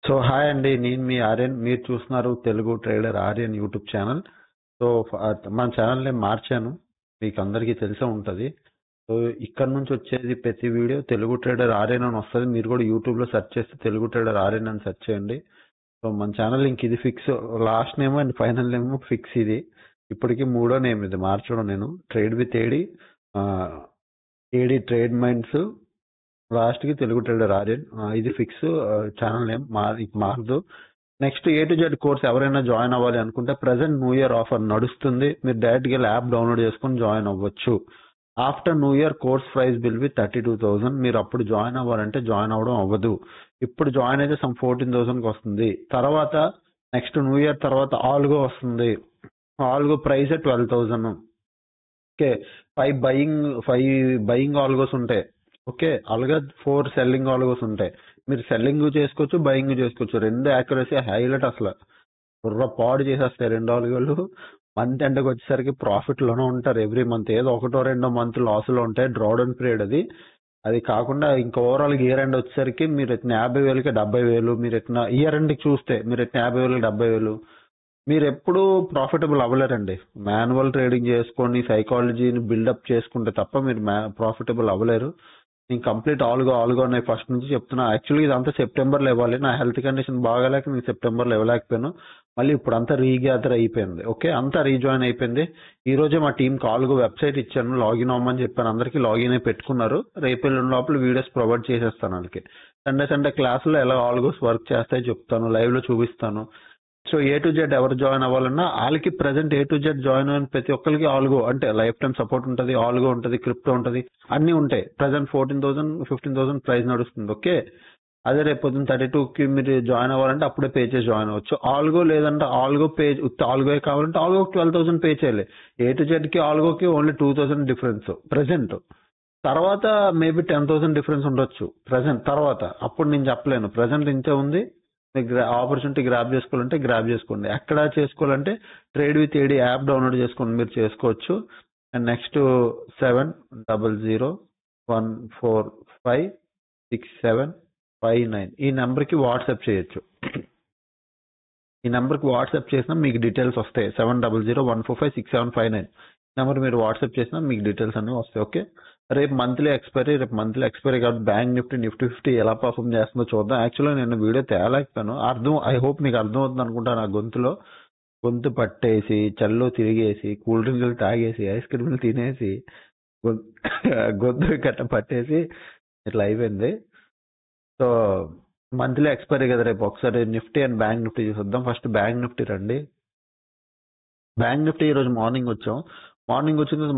So hi అండి, నేను మీ ఆర్యన్. మీరు చూస్తున్నారు Telugu trader Aryan YouTube channel. So మన ఛానల్ నేను మార్చాను, మీకు అందరికీ తెలిసే ఉంటుంది. సో ఇక్కడ నుంచి వచ్చేది ప్రతి వీడియో తెలుగు ట్రేడర్ ఆర్యన్ అని వస్తుంది. మీరు కూడా యూట్యూబ్లో సెర్చ్ చేస్తే తెలుగు ట్రేడర్ ఆర్యన్ అని సెర్చ్ చేయండి. సో మన ఛానల్ ఇంక ఇది fix, last name and final name fix. ఇది ఇప్పటికీ మూడో నేమ్, ఇది మార్చడం. నేను trade with AD, AD trade minds, last కి తెలుగు ట్రేడర్ ఆర్యన్. ఇది ఫిక్స్, ఛానల్ నేమ్ మారదు. Next A to Z course ఎవరైనా జాయిన్ అవ్వాలి అనుకుంటే ప్రెసెంట్ న్యూ ఇయర్ ఆఫర్ నడుస్తుంది. మీరు డైరెక్ట్ గా యాప్ డౌన్లోడ్ చేసుకుని జాయిన్ అవ్వచ్చు. After new year course price will be 32,000. మీరు అప్పుడు జాయిన్ అవ్వాలంటే జాయిన్ అవ్వడం అవ్వదు. ఇప్పుడు జాయిన్ అయితే సమ్ 14,000 కి వస్తుంది. తర్వాత నెక్స్ట్ న్యూ ఇయర్ తర్వాత ఆల్గో వస్తుంది. Algo price 12,000. Okay, 5 buying algos ఉంటాయి. ఓకే, అలాగే 4 సెల్లింగ్ ఆల్గోస్ ఉంటాయి. మీరు సెల్లింగ్ చేసుకోవచ్చు, బయింగ్ చేసుకోవచ్చు. రెండు యాక్యురసీ హైలైట్. అసలు బుర్ర పాడు చేసేస్తాయి రెండు ఆల్గోలు. మంత్ ఎండకి వచ్చేసరికి ప్రాఫిట్ లోనే ఉంటారు ఎవ్రీ మంత్. ఏదో ఒకటో రెండో మంత్ లాస్ లో ఉంటాయి. డ్రాడౌన్ పీరియడ్ అది కాకుండా ఇంకా ఓవరాల్ ఇయర్ ఎండ్ వచ్చేసరికి మీరు ఎట్టిన 50,000కి 70,000, మీరు ఎట్టిన ఇయర్ ఎండ్ చూస్తే మీరు ఎట్టిన 50,000కి 70,000. మీరు ఎప్పుడు ప్రాఫిటబుల్ అవ్వలేరండి. మాన్యువల్ ట్రేడింగ్ చేసుకొని సైకాలజీని బిల్డప్ చేసుకుంటే తప్ప మీరు ప్రాఫిటబుల్ అవ్వలేరు. నేను కంప్లీట్ ఆల్గో నేను ఫస్ట్ నుంచి చెప్తున్నా. యాక్చువల్లీ ఇదంతా సెప్టెంబర్లో ఇవ్వాలి. నా హెల్త్ కండిషన్ బాగాలేక నేను సెప్టెంబర్లో ఇవ్వలేకపోయాను. మళ్ళీ ఇప్పుడు అంతా రీగ్యాదర్ అయిపోయింది. ఓకే, అంతా రీజాయిన్ అయిపోయింది. ఈ రోజే మా టీంకి ఆల్గో వెబ్సైట్ ఇచ్చాను, లాగిన్ అవ్వమని చెప్పాను. అందరికీ లాగిన్ అయి పెట్టుకున్నారు. రేపు ఎల్లుండి లోపల వీడియోస్ ప్రొవైడ్ చేసేస్తాను వాళ్ళకి. సండే క్లాసులో ఎలా ఆల్గోస్ వర్క్ చేస్తాయో చెప్తాను, లైవ్ లో చూపిస్తాను. సో A to Z ఎవరు జాయిన్ అవ్వాలన్నా వాళ్ళకి present A to Z join అయిన ప్రతి ఒక్కరికి ఆల్గో అంటే లైఫ్ టైం సపోర్ట్ ఉంటుంది, ఆల్గో ఉంటుంది, క్రిప్టో ఉంటుంది, అన్ని ఉంటాయి. ప్రెసెంట్ 14,000 15,000 ప్రైస్ నడుస్తుంది. ఓకే, అదే రేపు పొద్దున్న 32కి మీరు జాయిన్ అవ్వాలంటే అప్పుడే పే చేసి జాయిన్ అవ్వచ్చు. ఆల్గో లేదంటే ఆల్గో పే, ఆల్గో కావాలంటే ఆల్గో 12,000 పే చేయాలి. A to Z ఆల్గోకి ఓన్లీ 2,000 డిఫరెన్స్ ప్రెసెంట్. తర్వాత మేబీ 10,000 డిఫరెన్స్ ఉండొచ్చు ప్రెసెంట్. తర్వాత అప్పుడు నేను చెప్పలేను. ప్రెసెంట్ ఇంతే ఉంది. ఆపర్చునిటీ గ్రాప్ చేసుకోవాలంటే గ్రాప్ చేసుకోండి. ఎక్కడ చేసుకోవాలంటే trade with AD app download చేసుకోండి, మీరు చేసుకోవచ్చు. అండ్ నెక్స్ట్ 700014456759 ఈ నెంబర్కి వాట్సాప్ చేయొచ్చు. ఈ నెంబర్కి వాట్సాప్ చేసినా మీకు డీటెయిల్స్ వస్తాయి. 7001456759 నెంబర్ మీరు వాట్సాప్ చేసినా మీకు డీటెయిల్స్ అన్ని వస్తాయి. ఓకే, రేపు మంత్లీ ఎక్స్పైరీ కాబట్టి బ్యాంక్ నిఫ్టీ 50 ఎలా పర్ఫామ్ చేస్తుందో చూద్దాం. యాక్చువల్గా నేను వీడియో తేలేకపోయాను. ఐ హోప్ మీకు అర్థం అవుతుంది అనుకుంటా. నా గొంతు పట్టేసి, చల్లో తిరిగేసి, కూల్ డ్రింకులు తాగేసి, ఐస్ క్రీమ్లు తినేసి, గొంతు గట్ట పట్టేసి ఇట్లా అయిపోయింది. సో మంత్లీ ఎక్స్పైరీ కదా రేపు. ఒకసారి నిఫ్టీ అండ్ బ్యాంక్ నిఫ్టీ చూద్దాం. ఫస్ట్ బ్యాంక్ నిఫ్టీ రండి. బ్యాంక్ నిఫ్టీ ఈ రోజు మార్నింగ్ వచ్చిన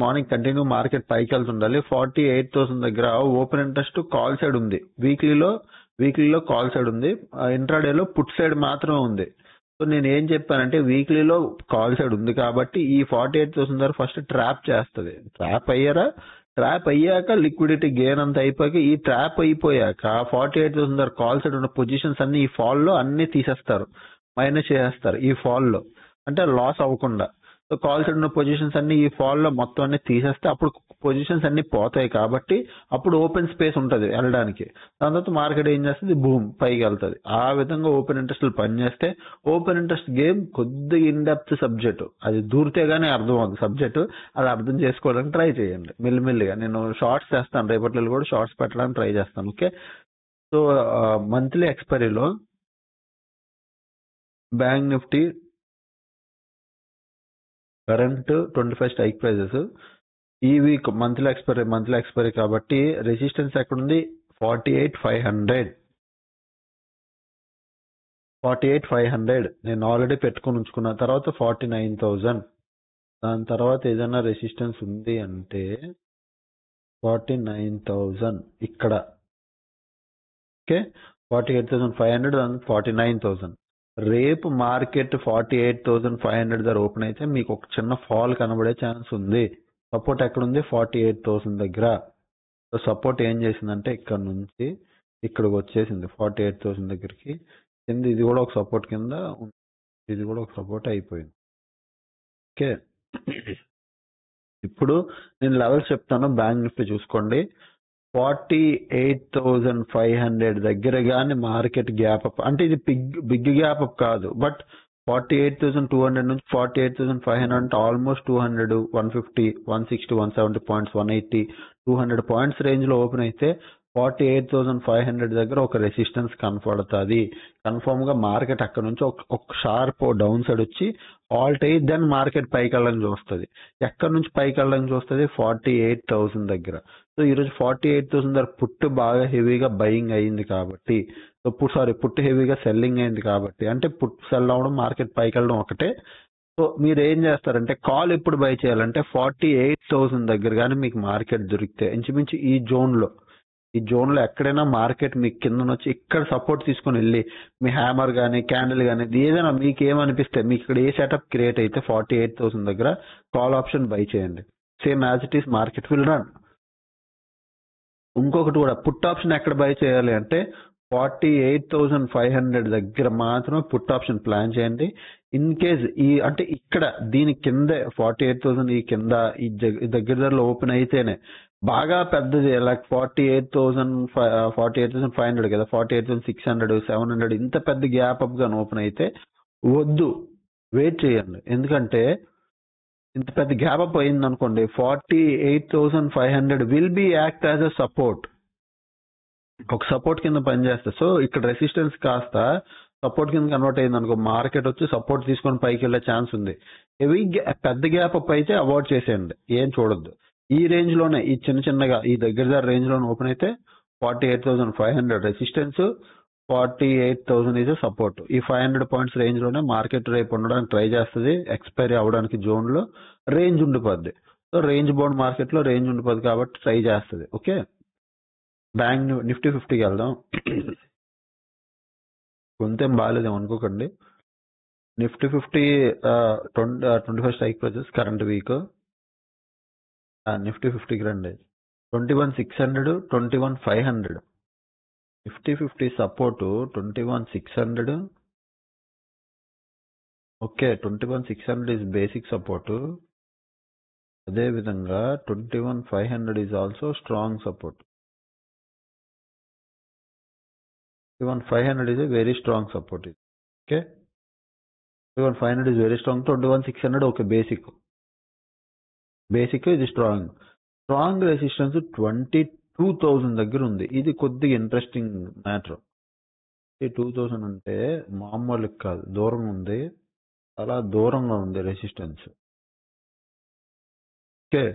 మార్నింగ్ కంటిన్యూ మార్కెట్ పైకి వెళ్తుండాలి. 48,000 దగ్గర ఓపెన్ ఇంట్రెస్ట్ కాల్ సైడ్ ఉంది. వీక్లీలో కాల్ సైడ్ ఉంది. ఇంట్రాడేలో పుట్ సైడ్ మాత్రమే ఉంది. సో నేను ఏం చెప్పానంటే వీక్లీలో కాల్ సైడ్ ఉంది కాబట్టి ఈ 48,000 దగ్గర ఫస్ట్ ట్రాప్ చేస్తుంది. ట్రాప్ అయ్యాక లిక్విడిటీ గెయిన్ అంతా అయిపోయాక, ఈ ట్రాప్ అయిపోయాక 48,000 దగ్గర కాల్ సైడ్ ఉన్న పొజిషన్స్ అన్ని ఈ ఫాల్ లో అన్ని తీసేస్తారు, మైనస్ చేసేస్తారు ఈ ఫాల్ లో, అంటే లాస్ అవ్వకుండా. సో కాల్ సైడ్ ఉన్న పొజిషన్స్ అన్ని ఈ ఫాల్ లో మొత్తం అన్ని తీసేస్తే అప్పుడు పొజిషన్స్ అన్ని పోతాయి. కాబట్టి అప్పుడు ఓపెన్ స్పేస్ ఉంటుంది వెళ్ళడానికి. దాని తర్వాత మార్కెట్ ఏం చేస్తుంది, బూమ్ పైకి వెళ్తుంది. ఆ విధంగా ఓపెన్ ఇంట్రెస్ట్ పనిచేస్తే ఓపెన్ ఇంట్రెస్ట్ గేమ్ కొద్దిగా ఇన్ డెప్త్ సబ్జెక్టు. అది దూరితే గానీ అర్థం అవుతుంది సబ్జెక్టు. అది అర్థం చేసుకోవడానికి ట్రై చేయండి మెల్లిమెల్లిగా. నేను షార్ట్స్ చేస్తాను, రేపట్లో కూడా షార్ట్స్ పెట్టడానికి ట్రై చేస్తాను. ఓకే, సో మంత్లీ ఎక్స్పైరీలో Bank Nifty current 25 strike prices. ఈ వీక్ మంత్లీ ఎక్స్పైరీ కాబట్టి రెసిస్టెన్స్ ఎక్కడుంది, 48,500 నేను ఆల్రెడీ పెట్టుకుని ఉంచుకున్న. తర్వాత 49,000. దాని తర్వాత ఏదైనా రెసిస్టెన్స్ ఉంది అంటే 49,000 ఇక్కడ. ఓకే, 48,500 49,000. రేపు మార్కెట్ 48,500 దగ్గర ఓపెన్ అయితే మీకు ఒక చిన్న ఫాల్ కనబడే ఛాన్స్ ఉంది. సపోర్ట్ ఎక్కడుంది, 48,000 దగ్గర. సపోర్ట్ ఏం చేసిందంటే ఇక్కడ నుంచి ఇక్కడికి వచ్చేసింది 48,000 దగ్గరికి. కింద ఇది కూడా ఒక సపోర్ట్ కింద, ఇది కూడా ఒక సపోర్ట్ అయిపోయింది. ఓకే, ఇప్పుడు నేను లెవెల్స్ చెప్తాను. బ్యాంక్ నిఫ్టీ చూసుకోండి. 48,500 దగ్గర కానీ మార్కెట్ గ్యాప్ అప్ అంటే ఇది బిగ్ గ్యాప్ అప్ కాదు, బట్ 48,200 నుంచి 48,500 అంటే ఆల్మోస్ట్ 200, 150, 160, 170 పాయింట్స్, 180, 200 పాయింట్స్ రేంజ్ లో ఓపెన్ అయితే 48,500 దగ్గర ఒక రెసిస్టెన్స్ కనపడుతుంది. కన్ఫర్మ్ గా మార్కెట్ అక్కడ నుంచి ఒక షార్ప్ డౌన్ సైడ్ వచ్చి ఆల్ట్ అయ్యి దెన్ మార్కెట్ పైకి వెళ్ళడం చూస్తుంది. ఎక్కడి నుంచి పైకి వెళ్ళడం చూస్తుంది? 48,000 దగ్గర. సో ఈ రోజు 48,000 దగ్గర పుట్టు బాగా హెవీగా బయింగ్ అయింది కాబట్టి, పుట్టు హెవీగా సెల్లింగ్ అయింది కాబట్టి, అంటే పుట్టు సెల్ అవడం మార్కెట్ పైకి వెళ్ళడం ఒకటే. సో మీరు ఏం చేస్తారంటే కాల్ ఎప్పుడు బై చేయాలంటే 48,000 దగ్గర కానీ మీకు మార్కెట్ దొరికితే, ఇంచుమించు ఈ జోన్ లో ఎక్కడైనా మార్కెట్ మీకు కింద వచ్చి ఇక్కడ సపోర్ట్ తీసుకొని వెళ్ళి మీ హ్యామర్ కానీ క్యాండిల్ కానీ ఏదైనా మీకు ఏమనిపిస్తే, మీకు ఇక్కడ ఏ సెటప్ క్రియేట్ అయితే 48,000 దగ్గర కాల్ ఆప్షన్ బై చేయండి. Same as it is market will run. ఇంకొకటి కూడా పుట్ ఆప్షన్ ఎక్కడ బై చేయాలి అంటే 48,500 దగ్గర మాత్రమే పుట్ ఆప్షన్ ప్లాన్ చేయండి. ఇన్ కేస్ అంటే ఇక్కడ దీని కిందే 48,000 ఈ కింద ఈ దగ్గరలో ఓపెన్ అయితేనే బాగా పెద్దది లైక్ 48,500 కదా, 48,600, 700 ఇంత పెద్ద గ్యాప్ అప్ గాని ఓపెన్ అయితే వద్దు, వెయిట్ చేయండి. ఎందుకంటే ఇంత పెద్ద గ్యాప్ అప్ అయింది అనుకోండి 48,500 will be act as a support, ఒక సపోర్ట్ కింద పనిచేస్తుంది. సో ఇక్కడ రెసిస్టెన్స్ కాస్త సపోర్ట్ కింద కన్వర్ట్ అయింది అనుకో, మార్కెట్ వచ్చి సపోర్ట్ తీసుకొని పైకి వెళ్ళే ఛాన్స్ ఉంది. పెద్ద గ్యాప్ అప్ అయితే అవాయిడ్ చేసేయండి, ఏం చూడొద్దు. ఈ రేంజ్ లోనే ఈ చిన్నగా ఈ దగ్గర రేంజ్ లోనే ఓపెన్ అయితే 48,500 రెసిస్టెన్స్, 48,000 ఈజ్ సపోర్ట్. ఈ 500 పాయింట్స్ రేంజ్ లోనే మార్కెట్ రేపు ఉండడానికి ట్రై చేస్తుంది. ఎక్స్పైరీ అవడానికి జోన్ లో రేంజ్ ఉండిపోద్ది. సో రేంజ్ బౌండ్ మార్కెట్ లో రేంజ్ ఉండిపోద్ది కాబట్టి ట్రై చేస్తుంది. ఓకే, బ్యాంక్ నిఫ్టీ 50కి వెళ్దాం. కొంతేం బాగాలేదేమో అనుకోకండి. Nifty 50 25 strike prices current week. Nifty 50కి రండి. 21,600, 21,500. Nifty 50 support 21,600. Okay, 21,600 is basic support. అదే విధంగా 21,500 is also strong support. 21,500 is a very strong support. Okay, 21,500 is very strong. 21,600 okay, basic is strong. Strong resistance 22,000 దగ్గర ఉంది. ఇది కొద్దిగా interesting matter. 22,000 అంటే మామూలు కాదు, దూరం ఉంది, చాలా దూరంగా ఉంది రెసిస్టెన్స్. ఓకే,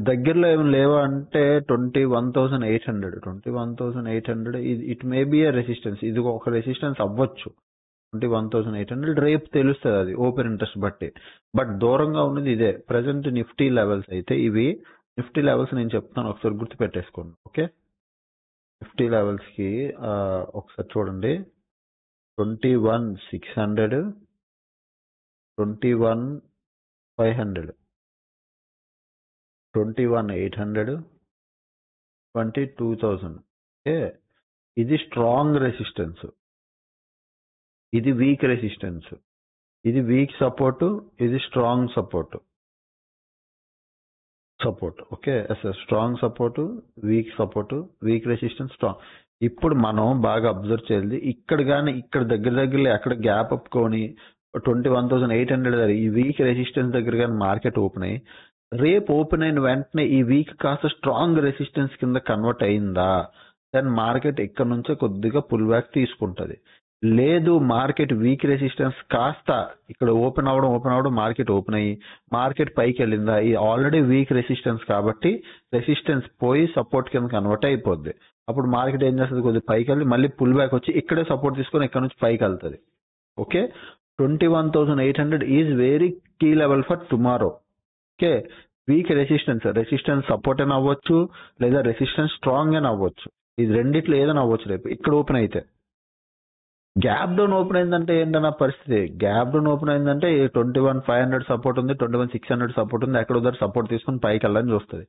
దగ్గరలో ఏమి లేవా అంటే 21,800. 21,800 it may be A resistance. ఇది ఒక రెసిస్టెన్స్ అవ్వచ్చు 21,800. రేపు తెలుస్తుంది అది ఓపెన్ ఇంట్రెస్ట్ బట్టి. బట్ దూరంగా ఉన్నది ఇదే. ప్రెసెంట్ నిఫ్టీ లెవెల్స్ అయితే ఇవి. నిఫ్టీ లెవెల్స్ నేను చెప్తాను, ఒకసారి గుర్తు పెట్టేసుకోండి. ఓకే, నిఫ్టీ లెవెల్స్ కి ఒకసారి చూడండి. 21,600, 21,500, 21,800, 22,000. ఓకే, ఇది స్ట్రాంగ్ రెసిస్టెన్స్, ఇది వీక్ రెసిస్టెన్స్, ఇది వీక్ సపోర్ట్, ఇది strong support. Okay, strong support, week support, week resistance, strong. ఇప్పుడు మనం బాగా అబ్జర్వ్ చేయాలి. ఇక్కడ కానీ ఇక్కడ దగ్గరలో ఎక్కడ గ్యాప్ అప్ కొని 21,800 దగ్గర ఈ వీక్ రెసిస్టెన్స్ దగ్గర కానీ మార్కెట్ ఓపెన్ అయ్యి రేపు ఓపెన్ అయిన వెంటనే ఈ వీక్ కాస్త స్ట్రాంగ్ రెసిస్టెన్స్ కింద కన్వర్ట్ అయిందా, దెన్ మార్కెట్ ఇక్కడ నుంచే కొద్దిగా పుల్ బ్యాక్ తీసుకుంటది. లేదు మార్కెట్ వీక్ రెసిస్టెన్స్ కాస్త ఇక్కడ ఓపెన్ అవడం మార్కెట్ ఓపెన్ అయ్యి మార్కెట్ పైకి వెళ్ళిందా, ఈ ఆల్రెడీ వీక్ రెసిస్టెన్స్ కాబట్టి రెసిస్టెన్స్ పోయి సపోర్ట్ కింద కన్వర్ట్ అయిపోద్ది. అప్పుడు మార్కెట్ ఏం చేస్తుంది, కొద్దిగా పైకి వెళ్ళి మళ్ళీ పుల్ బ్యాక్ వచ్చి ఇక్కడే సపోర్ట్ తీసుకొని ఇక్కడ నుంచి పైకి వెళ్తుంది. Okay, 21,800 is very key level for tomorrow. Okay, weak resistance support అయినా అవ్వచ్చు, లేదా రెసిస్టెన్స్ స్ట్రాంగ్ అయినా అవ్వచ్చు. ఇది రెండిట్లో ఏదైనా అవ్వచ్చు. రేపు ఇక్కడ ఓపెన్ అయితే గ్యాప్ డౌన్ ఓపెన్ అయిందంటే ఏంటన్న పరిస్థితి? గ్యాప్ డౌన్ ఓపెన్ అయిందంటే 21,500 సపోర్ట్ ఉంది, 21,600 సపోర్ట్ ఉంది, ఎక్కడ ఉదర్ సపోర్ట్ తీసుకుని పైకి వెళ్ళని చూస్తుంది.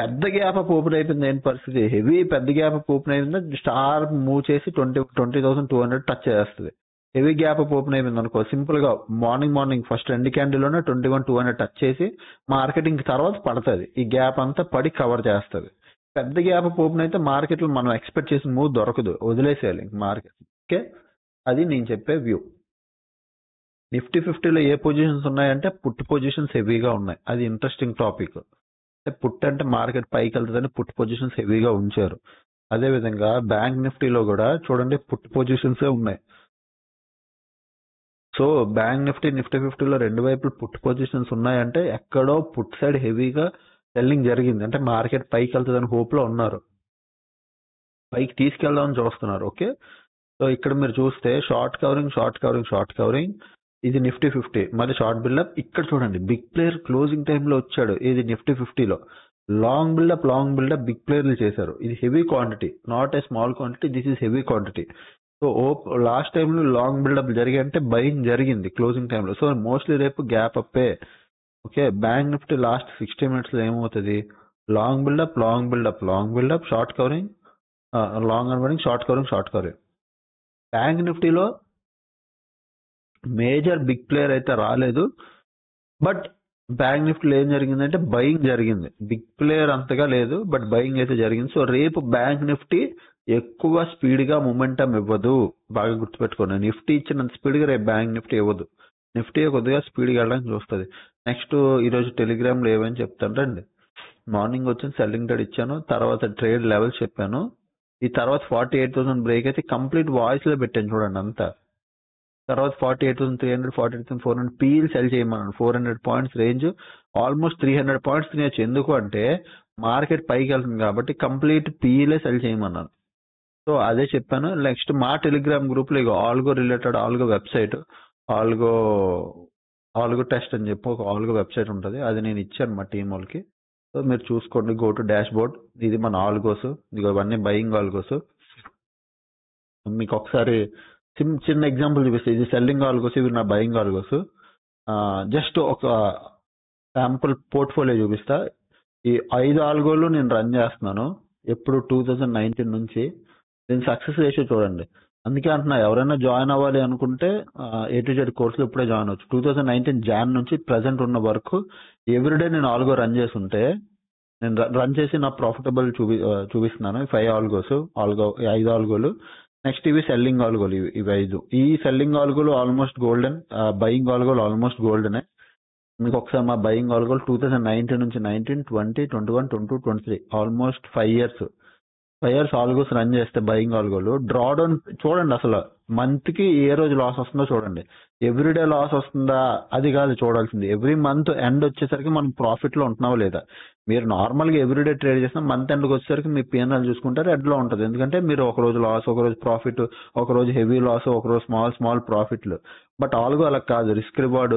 పెద్ద గ్యాప్ అప్ ఓపెన్ అయిపోయింది, ఏంటి పరిస్థితి? హెవీ పెద్ద గ్యాప్ అప్ ఓపెన్ అయిందంటే స్టార్ మూవ్ చేసి 20,200 టచ్ చేస్తుంది. హెవీ గ్యాప్ అప్ ఓపెన్ అయిపోయింది అనుకో, సింపుల్ గా మార్నింగ్ ఫస్ట్ రెండు క్యాండిల్ లోనే 21,200 టచ్ చేసి మార్కెటింగ్ తర్వాత పడుతుంది. ఈ గ్యాప్ అంతా పడి కవర్ చేస్తుంది. పెద్ద గ్యాప్ ఓపెన్ అయితే మార్కెట్లో మనం ఎక్స్పెక్ట్ చేసిన మూవ్ దొరకదు, వదిలేసేయాలి మార్కెట్. ఓకే, అది నేను చెప్పే వ్యూ. నిఫ్టీ 50లో ఏ పొజిషన్స్ ఉన్నాయంటే పుట్ పొజిషన్స్ హెవీగా ఉన్నాయి. అది ఇంట్రెస్టింగ్ టాపిక్. పుట్ అంటే మార్కెట్ పైకి వెళ్తుందని పుట్ పొజిషన్స్ హెవీగా ఉంచారు. అదే విధంగా బ్యాంక్ నిఫ్టీలో కూడా చూడండి పుట్ పొజిషన్స్ ఉన్నాయి. సో బ్యాంక్ నిఫ్టీ 50లో రెండు వైపులు పుట్ పొజిషన్స్ ఉన్నాయంటే ఎక్కడో పుట్ సైడ్ హెవీగా సెల్లింగ్ జరిగింది, అంటే మార్కెట్ పైకి వెళ్తుందని హోప్ లో ఉన్నారు, పైకి తీసుకెళ్దామని చూస్తున్నారు. ఓకే, సో ఇక్కడ మీరు చూస్తే షార్ట్ కవరింగ్ ఇది నిఫ్టీ 50, మళ్ళీ షార్ట్ బిల్డప్. ఇక్కడ చూడండి బిగ్ ప్లేయర్ క్లోజింగ్ టైంలో వచ్చాడు, ఇది నిఫ్టీ 50లో లాంగ్ బిల్డప్ బిగ్ ప్లేయర్లు చేశారు. ఇది heavy quantity, not a small quantity, this is heavy quantity. So last టైంలో లాంగ్ బిల్డప్ జరిగాయంటే బయింగ్ జరిగింది క్లోజింగ్ టైంలో. సో మోస్ట్లీ రేపు గ్యాప్ అప్పే. Okay, Bank Nifty last 60 minutes లో ఏమవుతుంది, long buildup short covering, long unwinding, short covering. Bank నిఫ్టీలో major big player అయితే రాలేదు, బట్ బ్యాంక్ నిఫ్టీలో ఏం జరిగిందంటే బయింగ్ జరిగింది. బిగ్ ప్లేయర్ అంతగా లేదు, బట్ బయింగ్ అయితే జరిగింది. సో రేపు బ్యాంక్ నిఫ్టీ ఎక్కువ స్పీడ్ గా మొమెంటం ఇవ్వదు, బాగా గుర్తుపెట్టుకోండి. నిఫ్టీ ఇచ్చినంత స్పీడ్ గా రేపు బ్యాంక్ నిఫ్టీ ఇవ్వదు, నిఫ్టీ కొద్దిగా స్పీడ్ గా వెళ్ళడానికి చూస్తుంది. నెక్స్ట్ ఈరోజు టెలిగ్రామ్ లో ఏమని చెప్తాను రండి. మార్నింగ్ వచ్చిన సెల్లింగ్ ట్రేడ్ ఇచ్చాను, తర్వాత ట్రేడ్ లెవెల్స్ చెప్పాను. ఈ తర్వాత 48,000 బ్రేక్ అయితే కంప్లీట్ వాయిస్ లో పెట్టాను చూడండి అంతా. తర్వాత 48,300 48,400 పీల్ సెల్ చేయమన్నాను. 400 పాయింట్స్ రేంజ్, ఆల్మోస్ట్ 300 పాయింట్స్ తినేచ్చు. ఎందుకు అంటే మార్కెట్ పైకి వెళ్తుంది కాబట్టి కంప్లీట్ పీలే సెల్ చేయమన్నాను. సో అదే చెప్పాను. నెక్స్ట్ మా టెలిగ్రామ్ గ్రూప్ లో algo related algo website, algo test అని చెప్పి ఒక ఆల్గో వెబ్సైట్ ఉంటుంది, అది నేను ఇచ్చాను మా టీం వాళ్ళకి. సో మీరు చూసుకోండి, గో టు డాష్ బోర్డ్. ఇది మన ఆల్గోస్, ఇవన్నీ బయింగ్ ఆల్గోస్. మీకు ఒకసారి చిన్న ఎగ్జాంపుల్ చూపిస్తాయి. ఇది సెల్లింగ్ ఆల్గోస్, ఇవి నా బయింగ్ ఆల్గోస్. జస్ట్ ఒక శాంపుల్ పోర్ట్ఫోలియో చూపిస్తా. ఈ 5 ఆల్గోలు నేను రన్ చేస్తున్నాను ఎప్పుడు 2019 నుంచి. దీని సక్సెస్ రేషియో చూడండి. అందుకే అంటున్నా, ఎవరైనా జాయిన్ అవ్వాలి అనుకుంటే A to Z కోర్సులో ఇప్పుడే జాయిన్ అవ్వచ్చు. 2019 జాన్ నుంచి ప్రెసెంట్ ఉన్న వరకు ఎవ్రీడే నేను ఆల్గో రన్ చేసి ఉంటే, నేను రన్ చేసి నా ప్రాఫిటబుల్ చూపిస్తున్నాను. 5 ఆల్గోలు. నెక్స్ట్ ఇవి సెల్లింగ్ ఆల్గోలు, ఇవి 5. ఈ సెల్లింగ్ ఆల్గోలు ఆల్మోస్ట్ గోల్డెన్, బయింగ్ ఆల్గోలు ఆల్మోస్ట్ గోల్డెనే. మీకు ఒకసారి మా బయింగ్ ఆల్గోలు 2019 నుంచి 19, 20, 21, 22, 23 ఆల్మోస్ట్ 5 years ఆల్గోస్ రన్ చేస్తే బయింగ్ ఆల్గోలు డ్రా డౌన్ చూడండి. అసలు మంత్ కి ఏ రోజు లాస్ వస్తుందో చూడండి. ఎవ్రీడే లాస్ వస్తుందా అది కాదు చూడాల్సింది, ఎవ్రీ మంత్ ఎండ్ వచ్చేసరికి మనం ప్రాఫిట్ లో ఉంటున్నావా లేదా. మీరు నార్మల్ గా ఎవ్రీడే ట్రేడ్ చేసిన మంత్ ఎండ్కి వచ్చేసరికి మీ పిఎన్ఎల్ చూసుకుంటే రెడ్ లో ఉంటుంది. ఎందుకంటే మీరు ఒక రోజు లాస్, ఒక రోజు ప్రాఫిట్, ఒక రోజు హెవీ లాస్, ఒక రోజు స్మాల్ ప్రాఫిట్లు. బట్ ఆల్గో అలా కాదు. Risk reward,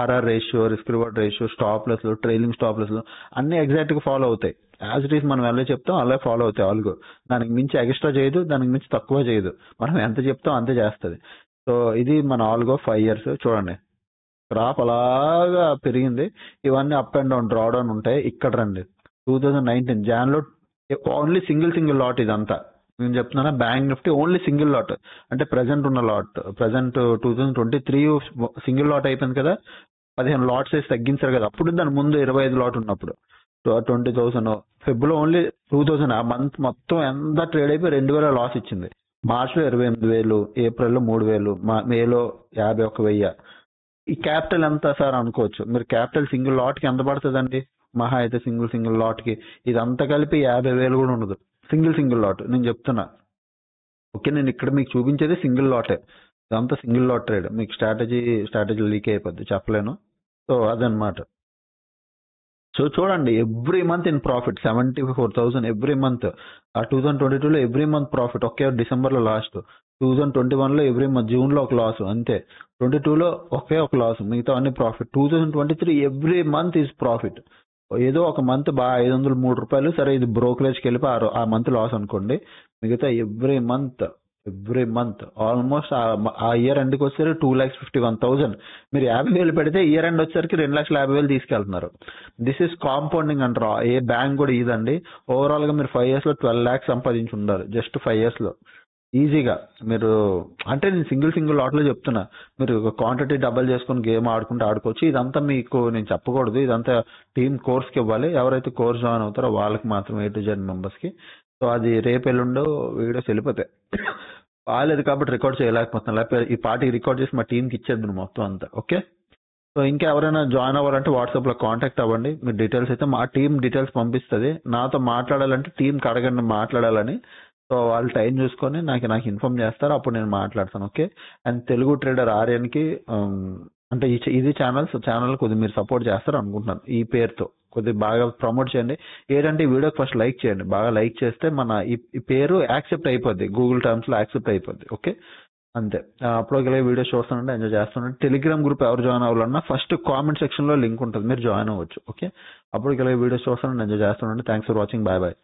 RR ratio, risk reward ratio, stop loss, trailing stop loss అన్ని ఎగ్జాక్ట్ గా ఫాలో అవుతాయి. యాజ్ ఇట్ ఈస్ మనం ఎలా చెప్తాం అలా ఫాలో అవుతాయి ఆల్గో. దానికి మించి ఎక్స్ట్రా చేయదు, దానికి మించి తక్కువ చేయదు. మనం ఎంత చెప్తాం అంతే చేస్తుంది. సో ఇది మన ఆల్గో 5 years. చూడండి క్రాప్ అలాగా పెరిగింది. ఇవన్నీ up and down, draw down ఉంటాయి. ఇక్కడ రండి 2019 జాన్ లో ఓన్లీ సింగిల్ లాట్ ఇదంతా. నేను చెప్తున్నానా, Bank Nifty only single lot, అంటే ప్రెసెంట్ ఉన్న లాట్. ప్రెసెంట్ 2023 సింగిల్ లాట్ అయిపోయింది కదా, 15 లాట్స్ వేసి తగ్గించారు కదా. అప్పుడు దాని ముందు 25 లాట్ ఉన్నప్పుడు 20,000. ఫెబ్రవరిలో ఓన్లీ 2,000. ఆ మంత్ మొత్తం ఎంత ట్రేడ్ అయిపోయి 2,000 లాస్ ఇచ్చింది. మార్చ్ లో 28,000, ఏప్రిల్ లో 3,000, మేలో 51,000. ఈ క్యాపిటల్ ఎంత సార్ అనుకోవచ్చు మీరు. క్యాపిటల్ సింగిల్ లాట్ కి ఎంత పడుతుందండి? మహా అయితే సింగిల్ లాట్ కి ఇదంతా కలిపి 50,000 కూడా ఉండదు. సింగిల్ లాట్ నేను చెప్తున్నా. ఓకే, నేను ఇక్కడ మీకు చూపించేది సింగిల్ లాటే. ఇదంతా సింగిల్ లాట్ ట్రేడ్. మీకు స్ట్రాటజీ లీక్ అయిపోద్ది, చెప్పలేను. సో అదనమాట. సో చూడండి, every month in profit 74,000 every month. ఆ 2022లో ఎవ్రీ మంత్ ప్రాఫిట్. ఒకే డిసెంబర్ లో లాస్ట్. 2021లో ఎవ్రీ మంత్, జూన్ లో ఒక లాస్ అంతే. 22లో ఒకే ఒక లాస్, మిగతా అన్ని profit. 2023 every month is profit. ఏదో ఒక మంత్ బాగా 503 రూపాయలు, సరే ఇది బ్రోకరేజ్కి వెళ్ళి ఆ మంత్ లాస్ అనుకోండి. మిగతా ఎవ్రీ మంత్ ఆల్మోస్ట్ ఆ ఇయర్ ఎండ్కి వచ్చేసరికి 2,51,000. మీరు 50,000 పెడితే ఇయర్ ఎండ్ వచ్చేసరికి 2,50,000 తీసుకెళ్తున్నారు. దిస్ ఇస్ కాంపౌండింగ్ అంటారు. ఏ బ్యాంక్ కూడా ఇదండి. ఓవరాల్ గా మీరు 5 years లో 12 lakhs సంపాదించి ఉండాలి, జస్ట్ 5 years లో. ఈజీగా మీరు, అంటే నేను సింగిల్ లాట్లో చెప్తున్నా, మీరు క్వాంటిటీ డబల్ చేసుకుని గేమ్ ఆడుకుంటే ఆడుకోవచ్చు. ఇదంతా మీకు నేను చెప్పకూడదు, ఇదంతా టీమ్ కోర్స్కి ఇవ్వాలి. ఎవరైతే కోర్స్ జాయిన్ అవుతారో వాళ్ళకి మాత్రం A to Z మెంబర్స్కి. సో అది రేపు ఎల్లుండో వీడియోస్ వెళ్ళిపోతాయి. బాగాలేదు కాబట్టి రికార్డ్ చేయలేకపోతున్నాను, లేకపోతే ఈ పార్టీకి రికార్డ్ చేసి మా టీంకి ఇచ్చేద్దాను మొత్తం అంతా. ఓకే, సో ఇంకా ఎవరైనా జాయిన్ అవ్వాలంటే వాట్సాప్లో కాంటాక్ట్ అవ్వండి. మీ డీటెయిల్స్ అయితే మా టీం డీటెయిల్స్ పంపిస్తుంది. నాతో మాట్లాడాలంటే టీంకి అడగండి మాట్లాడాలని. సో వాళ్ళు టైం చూసుకొని నాకు ఇన్ఫార్మ్ చేస్తారు, అప్పుడు నేను మాట్లాడతాను. ఓకే, అండ్ తెలుగు ట్రేడర్ ఆర్యన్కి అంటే ఇది ఛానల్, సో ఛానల్ కొద్దిగా మీరు సపోర్ట్ చేస్తారు అనుకుంటున్నాను. ఈ పేరుతో కొద్దిగా బాగా ప్రమోట్ చేయండి. ఏంటంటే ఈ వీడియోకి ఫస్ట్ లైక్ చేయండి, బాగా లైక్ చేస్తే మన ఈ పేరు యాక్సెప్ట్ అయిపోద్ది, గూగుల్ టర్మ్స్లో యాక్సెప్ట్ అయిపోద్ది. ఓకే, అంతే. అప్పుడు వీడియో చూస్తానంటే ఎంజాయ్ చేస్తానంటే టెలిగ్రామ్ గ్రూప్ ఎవరు జాయిన్ అవ్వాలన్నా ఫస్ట్ కామెంట్ సెక్షన్ లో లింక్ ఉంటుంది, మీరు జాయిన్ అవ్వచ్చు. ఓకే, అప్పుడు వీడియో చూస్తానంటే ఎంజాయ్ చేస్తానంటే thanks for watching, bye bye.